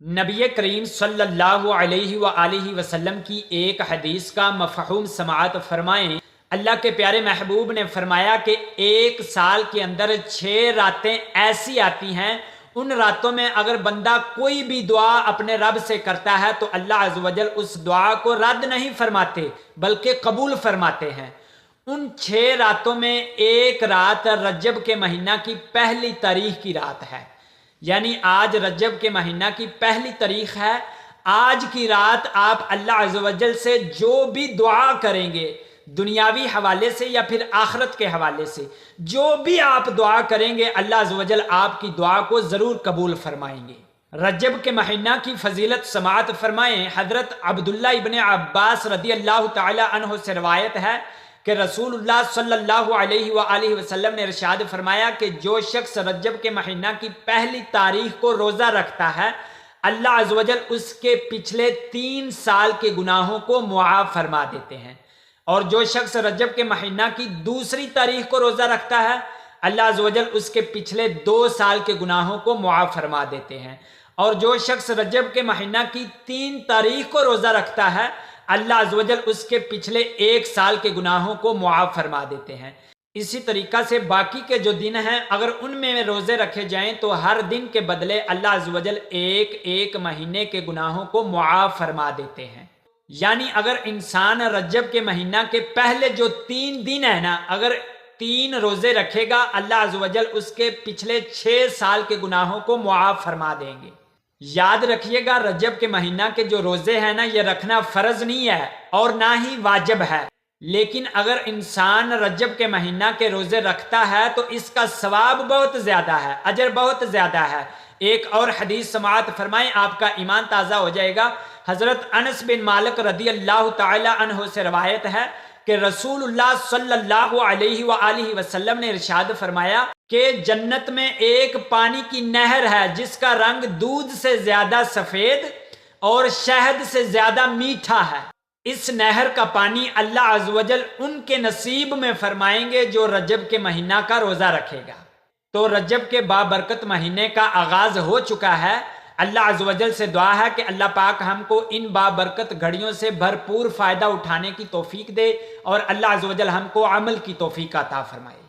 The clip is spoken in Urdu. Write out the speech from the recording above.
نبی کریم صلی اللہ علیہ وآلہ وسلم کی ایک حدیث کا مفہوم سماعت فرمائیں۔ اللہ کے پیارے محبوب نے فرمایا کہ ایک سال کے اندر 6 راتیں ایسی آتی ہیں، ان راتوں میں اگر بندہ کوئی بھی دعا اپنے رب سے کرتا ہے تو اللہ عز و جل اس دعا کو رد نہیں فرماتے بلکہ قبول فرماتے ہیں۔ ان 6 راتوں میں ایک رات رجب کے مہینہ کی پہلی تاریخ کی رات ہے، یعنی آج رجب کے مہینہ کی پہلی تاریخ ہے۔ آج کی رات آپ اللہ عز و جل سے جو بھی دعا کریں گے، دنیاوی حوالے سے یا پھر آخرت کے حوالے سے جو بھی آپ دعا کریں گے، اللہ عز و جل آپ کی دعا کو ضرور قبول فرمائیں گے۔ رجب کے مہینہ کی فضیلت سماعت فرمائیں۔ حضرت عبداللہ ابن عباس رضی اللہ تعالی عنہ سے روایت ہے کہ رسول اللہ صلی اللہ علیہ وآلہ وسلم نے ارشاد فرمایا کہ جو شخص رجب کے مہینہ کی پہلی تاریخ کو روزہ رکھتا ہے، اللہ عز و جل اس کے پچھلے 3 سال کے گناہوں کو معاف فرما دیتے ہیں، اور جو شخص رجب کے مہینہ کی دوسری تاریخ کو روزہ رکھتا ہے، اللہ عز و جل اس کے پچھلے 2 سال کے گناہوں کو معاف فرما دیتے ہیں، اور جو شخص رجب کے مہینہ کی 3 تاریخ کو روزہ رکھتا ہے، اللہ عز و جل اس کے پچھلے 1 سال کے گناہوں کو معاف فرما دیتے ہیں۔ اسی طریقہ سے باقی کے جو دن ہیں، اگر ان میں روزے رکھے جائیں تو ہر دن کے بدلے اللہ عز و جل ایک مہینے کے گناہوں کو معاف فرما دیتے ہیں۔ یعنی اگر انسان رجب کے مہینہ کے پہلے جو 3 دن ہیں نا، اگر 3 روزے رکھے گا، اللہ عز و جل اس کے پچھلے 6 سال کے گناہوں کو معاف فرما دیں گے۔ یاد رکھیے گا، رجب کے مہینہ کے جو روزے ہیں نا، یہ رکھنا فرض نہیں ہے اور نہ ہی واجب ہے، لیکن اگر انسان رجب کے مہینہ کے روزے رکھتا ہے تو اس کا ثواب بہت زیادہ ہے، اجر بہت زیادہ ہے۔ ایک اور حدیث سماعت فرمائیں، آپ کا ایمان تازہ ہو جائے گا۔ حضرت انس بن مالک رضی اللہ تعالی عنہ سے روایت ہے کہ رسول اللہ صلی اللہ علیہ وآلہ وسلم نے ارشاد فرمایا کہ جنت میں ایک پانی کی نہر ہے جس کا رنگ دودھ سے زیادہ سفید اور شہد سے زیادہ میٹھا ہے۔ اس نہر کا پانی اللہ عز و جل ان کے نصیب میں فرمائیں گے جو رجب کے مہینہ کا روزہ رکھے گا۔ تو رجب کے بابرکت مہینے کا آغاز ہو چکا ہے۔ اللہ عز و جل سے دعا ہے کہ اللہ پاک ہم کو ان بابرکت گھڑیوں سے بھرپور فائدہ اٹھانے کی توفیق دے، اور اللہ عز و جل ہم کو عمل کی توفیق عطا فرمائے۔